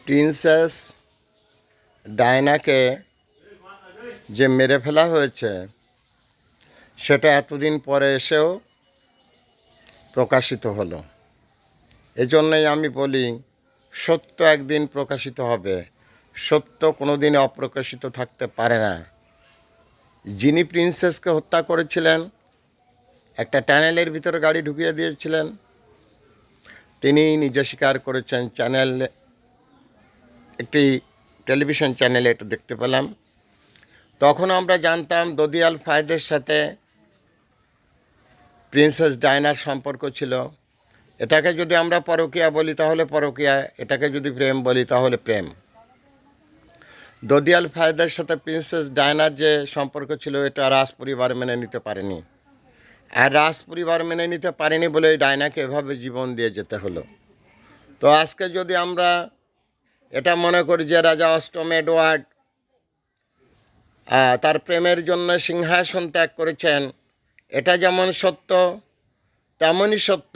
Princess ডায়নাকে যে মেরে ফেলা হয়েছে সেটা এতদিন পরে এসেও প্রকাশিত হলো। এজন্যই আমি বলি, সত্য একদিন প্রকাশিত হবে। সত্য কোনো দিন অপ্রকাশিত থাকতে পারে না। যিনি প্রিন্সেসকে হত্যা করেছিলেন, একটা টানেলের ভিতরে গাড়ি ঢুকিয়ে দিয়েছিলেন, তিনি নিজে স্বীকার করেছেন। একটি টেলিভিশন চ্যানেলে এটা দেখতে পেলাম। তখন আমরা জানতাম দদিয়াল ফায়েদের সাথে প্রিন্সেস ডায়নার সম্পর্ক ছিল। এটাকে যদি আমরা পরকীয়া বলি তাহলে পরকীয়া, এটাকে যদি প্রেম বলি তাহলে প্রেম। দদিয়াল ফায়েদের সাথে প্রিন্সেস ডায়নার যে সম্পর্ক ছিল এটা রাজ পরিবার মেনে নিতে পারেনি। আর রাজ পরিবার মেনে নিতে পারেনি বলে ডায়নাকে এভাবে জীবন দিয়ে যেতে হলো। তো আজকে যদি আমরা এটা মনে করি যে রাজা অষ্টম এডওয়ার্ড তার প্রেমের জন্য সিংহাসন ত্যাগ করেছেন, এটা যেমন সত্য তেমনই সত্য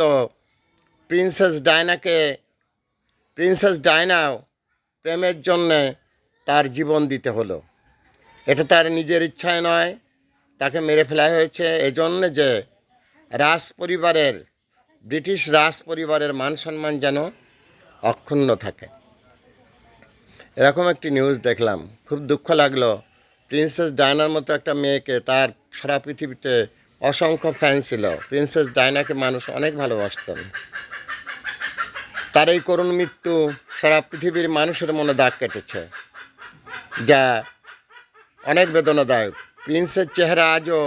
প্রিন্সেস ডায়নাও প্রেমের জন্যে তার জীবন দিতে হলো। এটা তার নিজের ইচ্ছায় নয়, তাকে মেরে ফেলা হয়েছে এজন্যে যে ব্রিটিশ রাজ পরিবারের মান সম্মান যেন অক্ষুণ্ণ থাকে। এরকম একটি নিউজ দেখলাম, খুব দুঃখ লাগলো। প্রিন্সেস ডায়নার মতো একটা মেয়েকে, তার সারা পৃথিবীতে অসংখ্য ফ্যান ছিল। প্রিন্সেস ডায়নাকে মানুষ অনেক ভালোবাসতেন। তার এই করুণ মৃত্যু সারা পৃথিবীর মানুষের মনে দাগ কেটেছে, যা অনেক বেদনাদায়ক। প্রিন্সের চেহারা আজও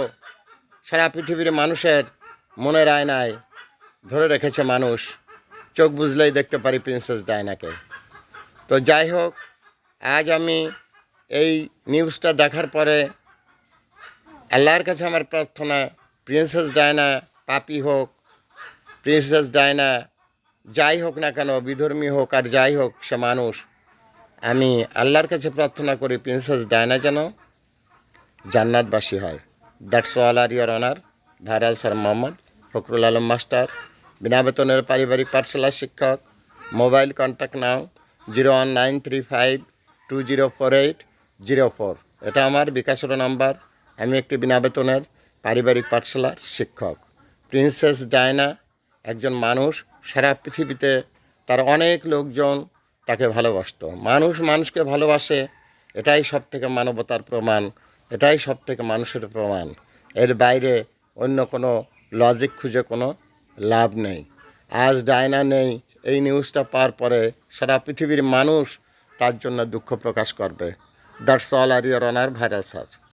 সারা পৃথিবীর মানুষের মনের আয়নায় ধরে রেখেছে মানুষ। চোখ বুঝলেই দেখতে পারি প্রিন্সেস ডায়নাকে। তো যাই হোক, আজ আমি এই নিউজটা দেখার পরে আল্লাহর কাছে আমার প্রার্থনা, প্রিন্সেস ডায়না পাপী হোক, প্রিন্সেস ডায়না যাই হোক না কেন, বিধর্মী হোক আর যাই হোক, সে মানুষ। আমি আল্লাহর কাছে প্রার্থনা করি প্রিন্সেস ডায়না যেন জান্নাতবাসী হয়। দ্যাটস অল আর your honour. Viral sir Mohammad Fakhrul Alam master, বিনা বেতনের পারিবারিক পাঠশালার শিক্ষক। Mobile contact no 01935204804। এটা আমার বিকাশের নাম্বার। আমি একটি বিনা বেতনের পারিবারিক পাঠশালার শিক্ষক। প্রিন্সেস ডায়না একজন মানুষ, সারা পৃথিবীতে তার অনেক লোকজন তাকে ভালোবাসত। মানুষ মানুষকে ভালোবাসে, এটাই সব থেকে মানবতার প্রমাণ, এটাই সব থেকে মানুষের প্রমাণ। এর বাইরে অন্য কোনো লজিক খুঁজে কোনো লাভ নেই। আজ ডায়না নেই, এই নিউজটা পাওয়ার পরে সারা পৃথিবীর মানুষ তার জন্য দুঃখ প্রকাশ করবে। দ্যাটস অল আর ইয়োর অনার, ভাইরাল স্যার।